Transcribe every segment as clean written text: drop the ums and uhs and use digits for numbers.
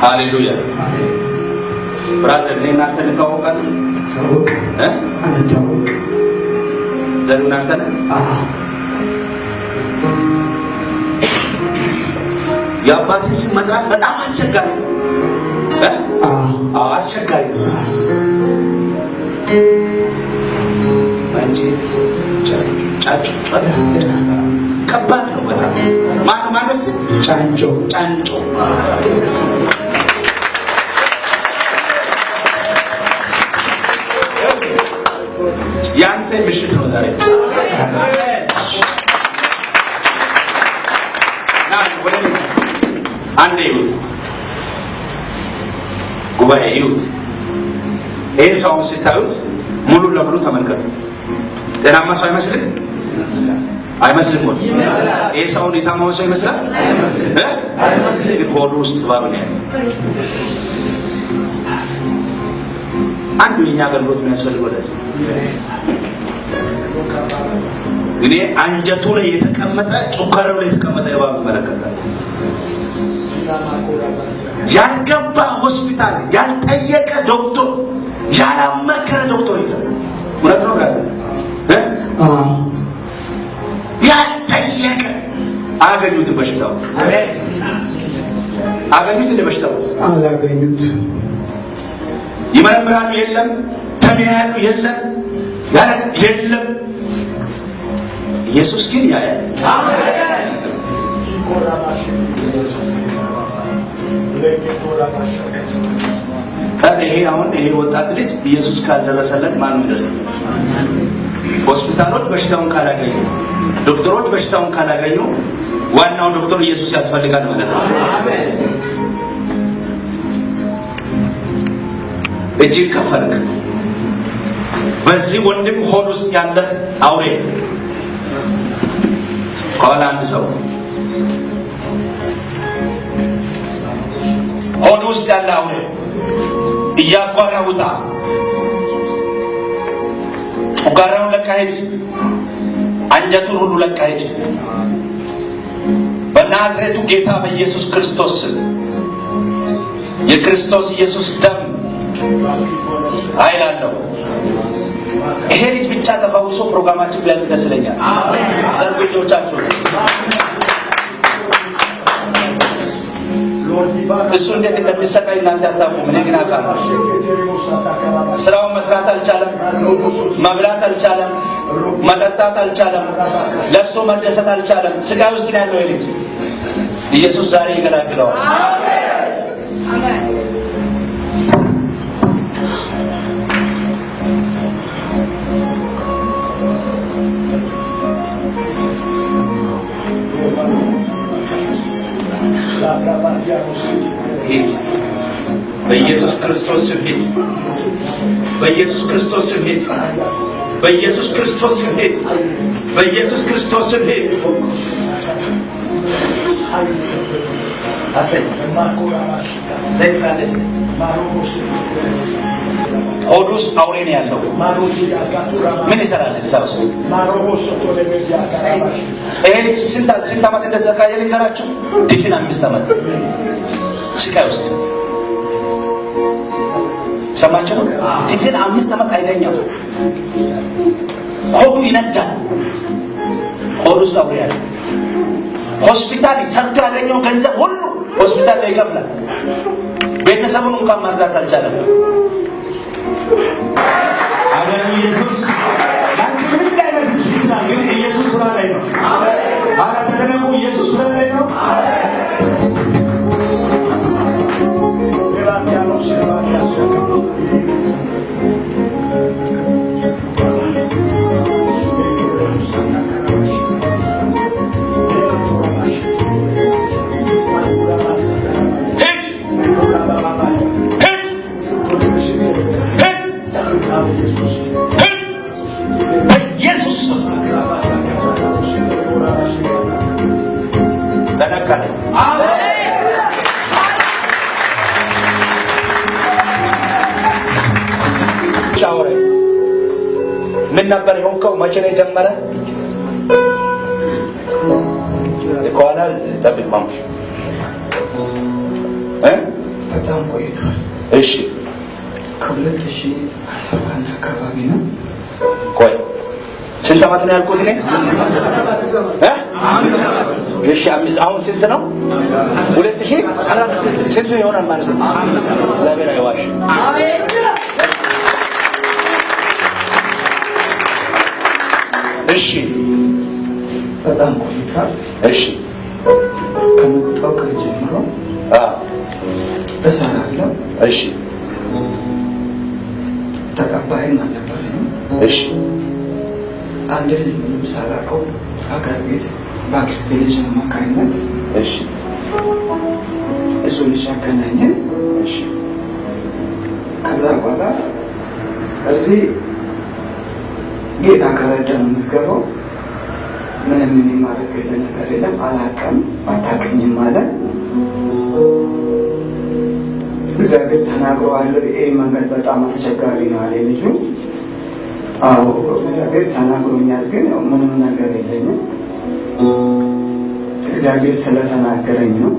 ሃሌሉያ ብራዘር ነና ተንታውቃል አንታው ዘሩና ተነ የአባትን ስም መጥራት በጣም አስቸጋሪ አስቸጋሪ አንቺ ጫጩ ከባድ ነው በጣም ማነስ ጫንጮ ያንተ ምሽት ነው ዛሬ አንዴ ይሁት ጉባኤ ይሁት ይህን ሰውን ስታዩት ሙሉ ለሙሉ ተመልከቱ። ጤናማ ሰው አይመስልም? አይመስልም ወይ? ይህ ሰውን የታመመ ሰው ይመስላል? ግን ሆዱ ውስጥ ባሉ ነው ያለው። አንዱ የኛ አገልግሎት የሚያስፈልገው ለዚህ እኔ አንጀቱ ላይ የተቀመጠ ጮጋራው ላይ የተቀመጠ እባብ መለከታል። ያልገባ ሆስፒታል ያልጠየቀ ዶክተር ያላመከረ ዶክተር የለም። እውነት ነው ብራዘር ያልጠየቀ አገኙት በሽታው አገኙት በሽታው አላገኙት ይመረምራሉ የለም ተሚያሉ የለም የለም ኢየሱስ ግን ያያል። አሜን ይሄ አሁን ይሄ ወጣት ልጅ ኢየሱስ ካልደረሰለት ማንም ይደርሳል? ሆስፒታሎች በሽታውን ካላገኙ ዶክተሮች በሽታውን ካላገኙ ዋናው ዶክተር ኢየሱስ ያስፈልጋል ማለት ነው። አሜን እጅግ ከፈርክ በዚህ ወንድም ሆድ ውስጥ ያለ አውሬ ከኋላ አንድ ሰው ሆድ ውስጥ ያለ አውሬ እያጓራ ውጣ፣ ጮጋራውን ለቃ ሂድ፣ አንጀቱን ሁሉ ለቃ ሂድ በናዝሬቱ ጌታ በኢየሱስ ክርስቶስ የክርስቶስ ኢየሱስ ደም ኃይል አለው። ይሄ ልጅ ብቻ ተፈውሶ ፕሮግራማችን ቢያልቅ ደስ ይለኛል። ዘርግጆቻችሁ እሱ እንዴት እንደሚሰቃይ እናንተ አታውቁም። እኔ ግን አውቃለሁ። ስራውን መስራት አልቻለም፣ መብላት አልቻለም፣ መጠጣት አልቻለም፣ ለብሶ መደሰት አልቻለም። ስቃይ ውስጥ ነው ያለው ልጅ። ኢየሱስ ዛሬ ይገላግለዋል። አሜን። በኢየሱስ ክርስቶስ ስም ሂድ፣ በኢየሱስ ክርስቶስ ስም ሂድ፣ በኢየሱስ ክርስቶስ ስም ሂድ፣ በኢየሱስ ክርስቶስ ስም ሂድ። ሆድ ውስጥ አውሬ ነው ያለው። ምን ይሰራል እዛ ውስጥ? ይሄ ልጅ ስንት ዓመት እንደተሰቃየ ልንገራችሁ። ድፍን 5 ዓመት ስቃይ ውስጥ ሰማችሁ ነው። ድፍን 5 ዓመት አይተኛም። ሆዱ ይነዳል። ሆድ ውስጥ አውሬ ያለው ሆስፒታል ሰርቶ ያገኘው ገንዘብ ሁሉ ሆስፒታል ላይ ይከፍላል። ቤተሰቡን እንኳን ማርዳት አልቻለም። አሜን። ኢየሱስ አንቺ ምን እንዳይመስልሽ ይችላል፣ ግን ኢየሱስ ስራ ላይ ነው። አሜን። አረ ተደነቁ፣ ኢየሱስ ስራ ላይ ነው። አሜን። ምን ነበር የሆንከው? መቼ ነው የጀመረ? ከኋላ ጠብቅ ማሙሽ በጣም ቆይቷል። እሺ ከ2011 አካባቢ ነው። ቆይ ስንት ዓመት ነው ያልኩት እኔ? እሺ አሁን ስንት ነው? 2000 ስንት ይሆናል ማለት ነው? እግዚአብሔር አይዋሽ። እሺ በጣም ቆይቷል። እሺ ከመጣው ቀን ጀምሮ እሰራለሁ። እሺ ተቀባይም አልነበረኝም። እሺ አንድ ልጅ ምንም ሳላውቀው ሀገር ቤት በአክስቴ ልጅ አማካኝነት እሺ እሱ ልጅ አገናኘን። እሺ ከዛ በኋላ እዚህ ጌታ ከረዳ ነው የምትገባው። ምንም የማደርግልህ ነገር የለም። አላውቅም፣ አታውቅኝም ማለት እግዚአብሔር ተናግሯል። ይሄ መንገድ በጣም አስቸጋሪ ነው አለ ልጁ። አዎ እግዚአብሔር ተናግሮኛል፣ ግን ምንም ነገር የለኝም። እግዚአብሔር ስለተናገረኝ ነው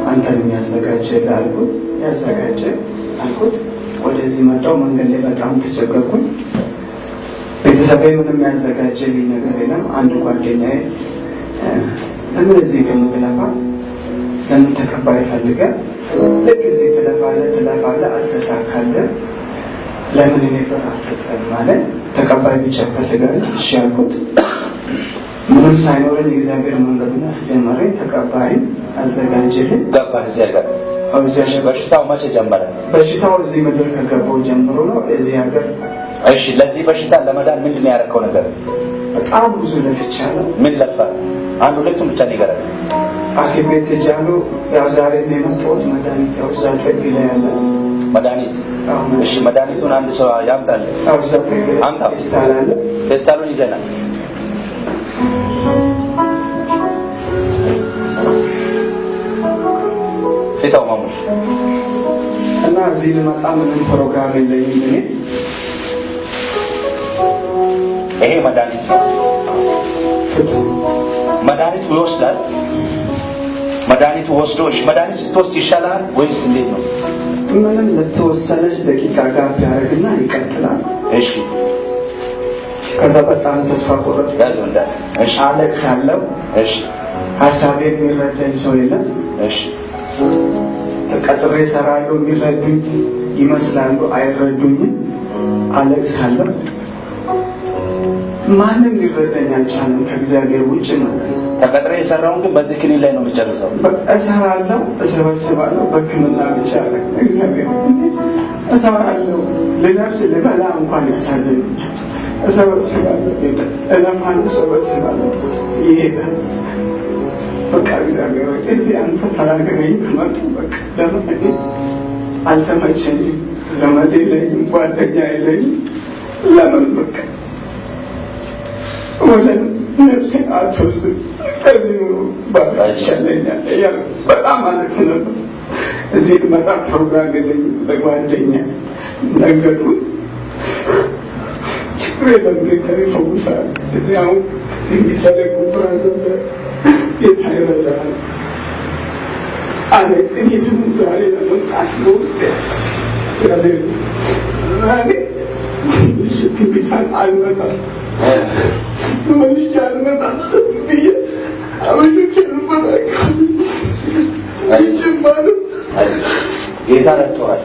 አንተን የሚያዘጋጀልህ አልኩት። ያዘጋጀ አልኩት። ወደዚህ መጣሁ። መንገድ ላይ በጣም ተቸገርኩኝ። ቤተሰቤ ምንም ያዘጋጀልኝ ነገር የለም። አንድ ጓደኛዬ ለምን እዚህ ከምትለፋ ለምን ተቀባይ ፈልገህ ለጊዜ ትለፋለህ አልተሳካልህ፣ ለምን እኔ ብር አልሰጠህም ማለት ተቀባይ ብቻ ፈልጋለሁ። እሺ ያልኩት ምንም ሳይኖረኝ የእግዚአብሔር መንገዱን አስጀመረኝ። ተቀባይ አዘጋጀልኝ። ገባህ እዚህ ሀገር? በሽታው መቼ ጀመረ? በሽታው እዚህ ምድር ከገባው ጀምሮ ነው እዚህ ሀገር። እሺ ለዚህ በሽታ ለመዳን ምንድን ነው ያደረከው ነገር? በጣም ብዙ ለፍቻለሁ። ምን ለፋ? አንድ ሁለቱም ብቻ ንገረን። ሐኪም ቤት ሄጃለሁ። ያው ዛሬ የመጣሁት መድኃኒት ያው እዛ ጥግ ላይ ያለ መድኃኒት። እሺ መድኃኒቱን አንድ ሰው ያምጣል። እዛ ጥግ አምጣ። ፌስታል አለ። ፌስታሉን ይዘናል። ፊታው ማሙሽ እና እዚህ ልመጣ ምንም ፕሮግራም የለኝም እኔ። ይሄ መድኃኒት ነው። መድኃኒቱ ይወስዳል። መድኃኒቱ ወስዶ መድኃኒት ስትወስድ ይሻላል ወይስ እንዴት ነው? ምንም ለተወሰነች ደቂቃ ጋር ያደርግና ይቀጥላል። እሺ ከዛ በጣም ተስፋ ቆረጥ ያዘው እንዳለ። እሺ አለቅሳለሁ። እሺ ሀሳቤ የሚረዳኝ ሰው የለም። እሺ ተቀጥሬ እሰራለሁ። የሚረዱኝ ይመስላሉ፣ አይረዱኝም። አለቅሳለሁ። ማንም ሊረዳኝ አልቻለም ከእግዚአብሔር ውጭ ማለት ነው። ተቀጥሬ የሰራውን ግን በዚህ ክኒን ላይ ነው የሚጨርሰው። እሰራለሁ፣ እሰበስባለሁ። በሕክምና ብቻ ነው እግዚአብሔር። እሰራለሁ፣ ልለብስ ልበላ እንኳን ያሳዝነኛል። እሰበስባለሁ፣ እለፋለሁ፣ እሰበስባለሁ። ይሄዳል በቃ እግዚአብሔር ሆይ እዚህ አንተ ተናግረኝ ከመጡ በቃ ለምን አልተመቸኝም። ዘመድ የለኝም፣ ጓደኛ የለኝም። ለምን በቃ ወደ ነፍሴ አትወስድም? ከዚህ በቃ ይሻለኛል እያልኩ በጣም አለቅስ ነበር። እዚህ ልመጣ ፕሮግራም የለኝም። ለጓደኛ ነገርኩት። ችግር የለም ጌታ ይፈውሳል። እዚህ አሁን ትንሽ ብራዘር ጌታ ይረዳል አለ። እኔ ደግሞ ዛሬ ለመምጣት በውስጥ ያለ ዛሬ ትንቢሳን አልመጣም ተመልሼ አልመጣም ብዬ አበሾች ልበረካ ይችማሉ። ጌታ ረድቶሃል።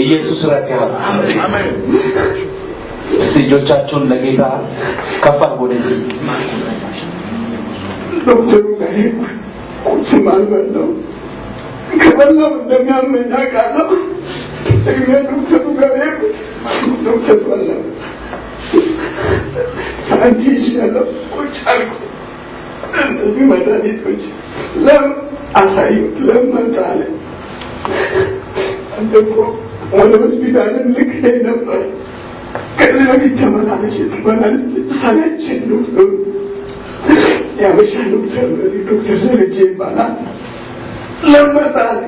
ኢየሱስ ረድቶሃል። እስቲ እጆቻችሁን ለጌታ ከፍ አድርጉ። ወደዚህ ዶክተሩ ጋር ሄድኩ። ቁርስም አልበላሁም። ከበላሁ እንደሚያመኝ አውቃለሁ። ዶክተሩ ጋር ሄድኩ። ዶክተር በላ ሰዓት ይሻለው ቁጭ አልኩ። እነዚህ መድኃኒቶች ለምን አሳዩት? ለምን መጣ አለ። አንተ እኮ ወደ ሆስፒታልን ልክሄድ ነበር። ከዚህ በፊት ተመላለስ ሰለቸኝ። ዶክተሩ ያበሻ ዶክተር በዚህ ዶክተር ደረጀ ይባላል። ለምን መጣ አለ።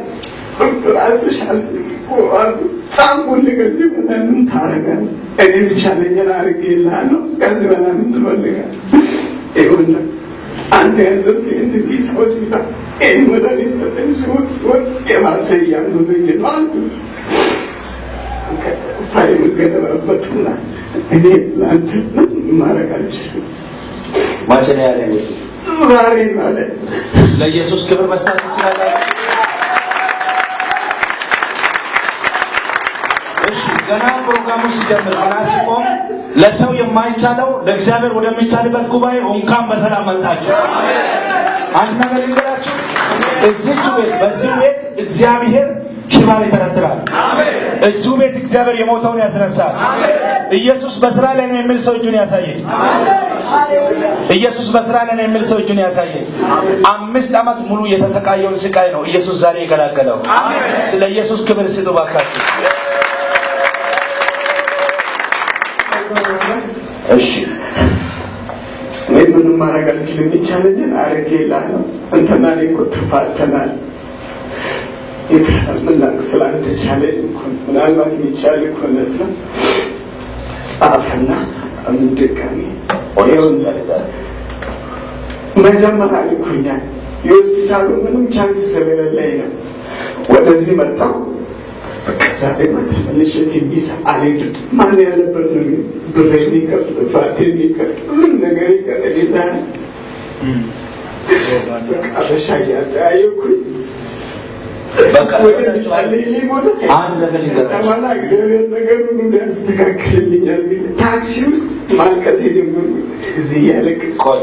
ዶክተር አልተሻለኝም እኮ አሉ። ሳምቡል ከዚህ በላይ ምን ታደርጋለህ? እኔ ብቻ ነኝን አድርጌልሃለሁ። ከዚህ በላይ ምን ትፈልጋለህ? ይኸውልህ አንተ ያዘዝከኝ እንድንይዝ ሆስፒታል ይህን መድኃኒት ሰጠኝ። ሲወጥ የማሰያ ኑሮኝ ነው አሉ። ፋይል ገለባበጡና እኔ ለአንተ ምን ማድረግ አልችልም። ማሸን ያለኝ ዛሬ ማለት ለኢየሱስ ክብር መስጠት ይችላል። እሺ ገና ፕሮግራሙ ሲጀምር ገና ሲቆም ለሰው የማይቻለው ለእግዚአብሔር ወደሚቻልበት ጉባኤ እንኳን በሰላም መጣችሁ። አንድ ነገር ልንገራችሁ፣ እዚህ ቤት በዚህ ቤት እግዚአብሔር ሽባን ይተረትራል። እዚህ ቤት እግዚአብሔር የሞተውን ያስነሳል። ኢየሱስ በስራ ላይ ነው የሚል ሰው እጁን ያሳየኝ። ኢየሱስ በስራ ላይ ነው የሚል ሰው እጁን ያሳየኝ። 5 ዓመት ሙሉ የተሰቃየውን ስቃይ ነው ኢየሱስ ዛሬ የገላገለው። ስለ ኢየሱስ ክብር ስጡ ባካችሁ። እሺ ምንም ማድረግ አልችልም። ይቻለኝን አድርጌልሃለሁ። አንተና እኔ እኮ ተፋተናል። ምን ስላልተቻለኝ እኮ ምናልባት የሚቻል እኮ መስሎህ ጻፍና ድጋሚ መጀመሪያ ልኩኛል። የሆስፒታሉ ምንም ቻንስ ስለሌለኝ ነው ወደዚህ መጣሁ። በቃ ዛሬ ተመልሼ ቲቪስ አልሄድም። ማን ያለበት ነው ብሬ የሚቀር ፋቴ የሚቀር ምን ነገር ይቀር በቃ በሻይ አጠያየኩኝ። በቃ አንድ ነገር ይገርማል። እግዚአብሔር ነገሩን እንዲያስተካክልልኛል ታክሲ ውስጥ ማልቀስ የጀመሩ እዚህ ያለቅ። ቆይ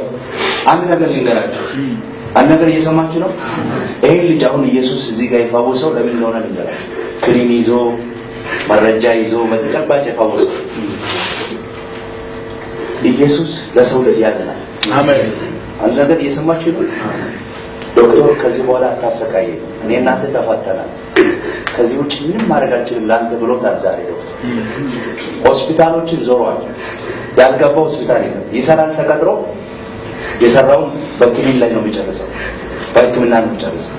አንድ ነገር ልንገራችሁ። አንድ ነገር እየሰማችሁ ነው። ይሄን ልጅ አሁን ኢየሱስ እዚህ ጋር የፋወሰው ለምን እንደሆነ ልንገራችሁ። ክኒን ይዞ መረጃ ይዞ በተጨባጭ የፋወሰው ኢየሱስ ለሰው ልጅ ያዝናል። አሜን። አንድ ነገር እየሰማችሁ ነው። ዶክተር ከዚህ በኋላ አታሰቃይ፣ እኔ እናንተ ተፋተናል፣ ከዚህ ውጭ ምንም ማድረግ አልችልም ላንተ ብሎታል። ዛሬ ዶክተር ሆስፒታሎችን ዞሯል። ያልገባው ሆስፒታል የለም። ይሰራል ተቀጥሮ፣ የሰራውን በክኒን ላይ ነው የሚጨርሰው፣ በሕክምና ነው የሚጨርሰው።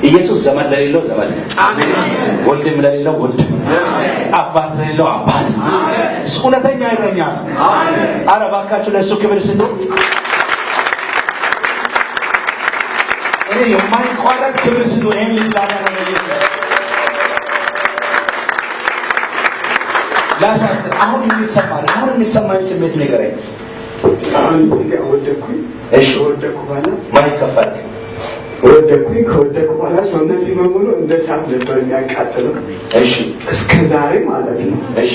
ኢየሱስ ዘመን ለሌለው ዘመን፣ አሜን። ወልድም ለሌለው ወልድ፣ አባት ለሌለው አባት። እሱ እውነተኛ እረኛ ነው። አሜን። ኧረ እባካችሁ ለእሱ ክብር ስጡ። እኔ የማይቋረጥ ክብር ስጡ። ይሄን ልጅ ላዳነ ላሳት አሁን የሚሰማል አሁን የሚሰማኝ ስሜት ንገረኝ። አሁን እዚህ ጋር ወደኩኝ። እሺ ወደኩ ባላ ማይከፈል ወደኩኝ። ከወደኩ በኋላ ሰውነቴ በሙሉ እንደ እሳት ነበር የሚያቃጥለው። እሺ እስከ ዛሬ ማለት ነው። እሺ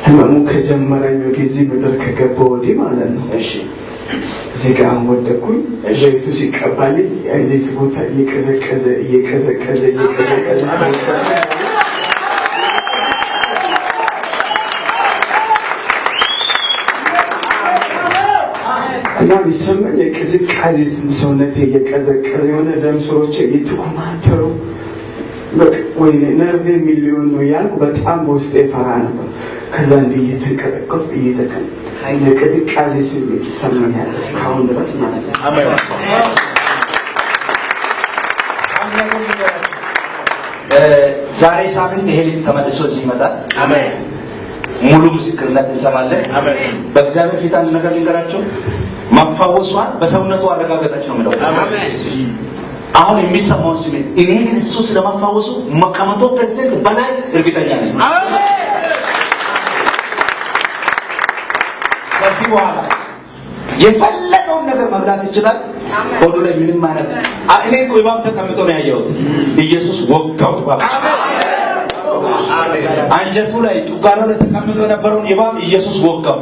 ህመሙ ከጀመረኝ ወደዚህ ምድር ከገባሁ ወዲህ ማለት ነው። እሺ እዚህ ጋር ወደኩኝ። ዘይቱ ሲቀባልኝ የዘይቱ ቦታ እየቀዘቀዘ እና ሊሰማኝ የቅዝቃዜ ሰውነቴ እየቀዘቀዘ የሆነ ደም ስሮቼ እየተኮማተሩ ወይ ነርቭ ሚሊዮን ነው ያልኩ በጣም በውስጤ ፈራ ነበር። ከዛ እንዲህ እየተንቀጠቀጥኩ አይነ ቅዝቃዜ ስሜት ይሰማኛል እስካሁን ድረስ ማለት ነው። አሜን። ዛሬ ሳምንት ይሄ ልጅ ተመልሶ እዚህ ይመጣል። አሜን። ሙሉ ምስክርነት እንሰማለን። አሜን። በእግዚአብሔር ፊት አንድ ነገር ልንገራቸው። መፈወሷን በሰውነቱ አረጋገጠች ነው የሚለው። አሜን። አሁን የሚሰማውን ስሜት እኔ ግን እሱ ስለመፈወሱ 100% በላይ እርግጠኛ ነኝ። አሜን። ከዚህ በኋላ የፈለገውን ነገር መብላት ይችላል። ሆዱ ላይ ምንም ማለት እኔ እኮ እባብ ተቀምጦ ነው ያየሁት። ኢየሱስ ወጋው እባብ። አንጀቱ ላይ ጭጓራው ላይ ተቀምጦ የነበረውን እባብ ኢየሱስ ወጋው።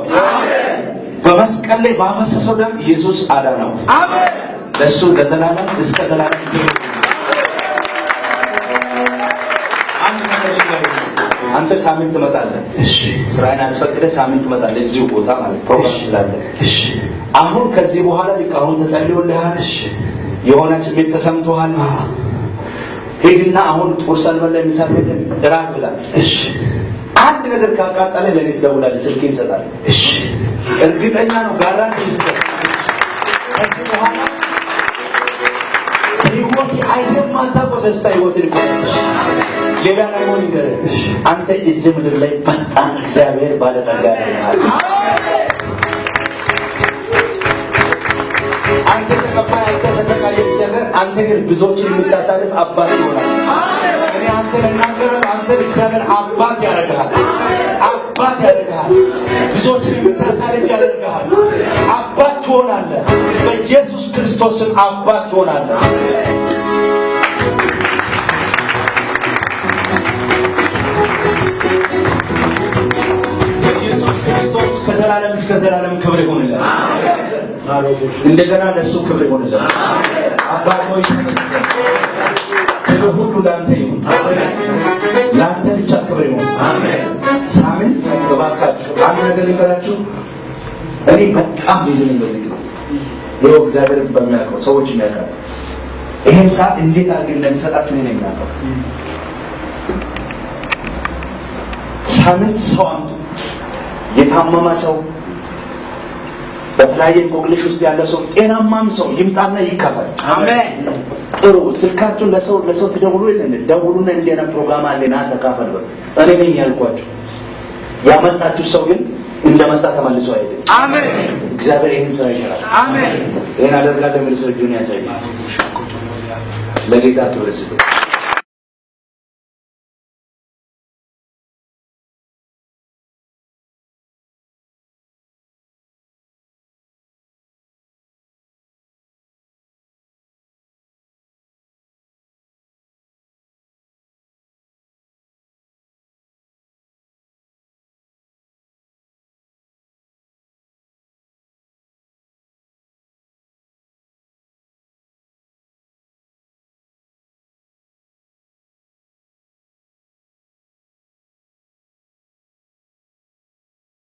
በመስቀል ላይ ባፈሰሰው ደም ኢየሱስ አዳነው። አሜን። ለሱ ለዘላለም እስከ ዘላለም ይሁን። አንተ ሳምንት ትመጣለህ። እሺ ስራዬን አስፈቅደህ ሳምንት ትመጣለህ እዚሁ ቦታ ማለት ፕሮግራም ስላለ። እሺ አሁን ከዚህ በኋላ ሊቃውን ተጸልዮልሃል። እሺ የሆነ ስሜት ተሰምቶሃል። ሄድና አሁን ቁርስ አልበላህ ምሳሌ እራት ብላ። እሺ አንድ ነገር ካቃጠለ ለኔ ትደውላለህ፣ ስልኬን እሰጥሃለሁ። እሺ እርግጠኛ ነው ጋራንቲ ይስጠህ። ከዚህ በኋላ ህይወት አይደለም ማታቆ ደስታ ህይወት ልቆሽ ሌላ ነገር ንገረኝ። አንተ እዚህ ምድር ላይ በጣም እግዚአብሔር ባለጠጋ ነው። አንተ ተቀባይ አንተ ተሰቃየ እግዚአብሔር አንተ ግን ብዙዎችን የምታሳርፍ አባት ይሆናል። እኔ አንተ ለናገራለሁ። አንተ እግዚአብሔር አባት ያደርግሃል። አባት ያደርግሃል። ብዙዎችን የምታሳርፍ ያደርግሃል። አባት ትሆናለህ። በኢየሱስ ክርስቶስም አባት ትሆናለህ። በኢየሱስ ክርስቶስ ከዘላለም እስከ ዘላለም ክብር ይሁንልህ። እንደገና ለሱ ክብር ይሁንልህ። አባት ሆይ ተመስገን። ክብር ሁሉ ለአንተ ይሁን። ለአንተ ብቻ ክብር ይሁን። ሳምንት እባካችሁ አንድ ነገር ልንገራችሁ። እኔ በጣም ቢዚ ነኝ በዚህ ጊዜ። ይኸው እግዚአብሔር በሚያውቀው ሰዎች የሚያውቃሉ። ይሄን ሰዓት እንዴት አድርገን እንደሚሰጣችሁ እኔ ነኝ የማውቀው። ሳምንት ሰው አምጡ። የታመመ ሰው፣ በተለያየ እንቆቅልሽ ውስጥ ያለ ሰው፣ ጤናማም ሰው ይምጣና ይካፈል። አሜን። ጥሩ ስልካችሁን ለሰው ትደውሉልን። ደውሉና እንደና ፕሮግራም አለና ተካፈል በሉ። እኔ ነኝ ያልኳችሁ። ያመጣችሁ ሰው ግን እንደመጣ ተመልሶ አይደለም። አሜን። እግዚአብሔር ይህን ስራ ይሰራል። አሜን። ይሄን አደርጋለሁ የሚል ሰው እጁን ያሳያል። ለጌታ ክብር ይስጥ።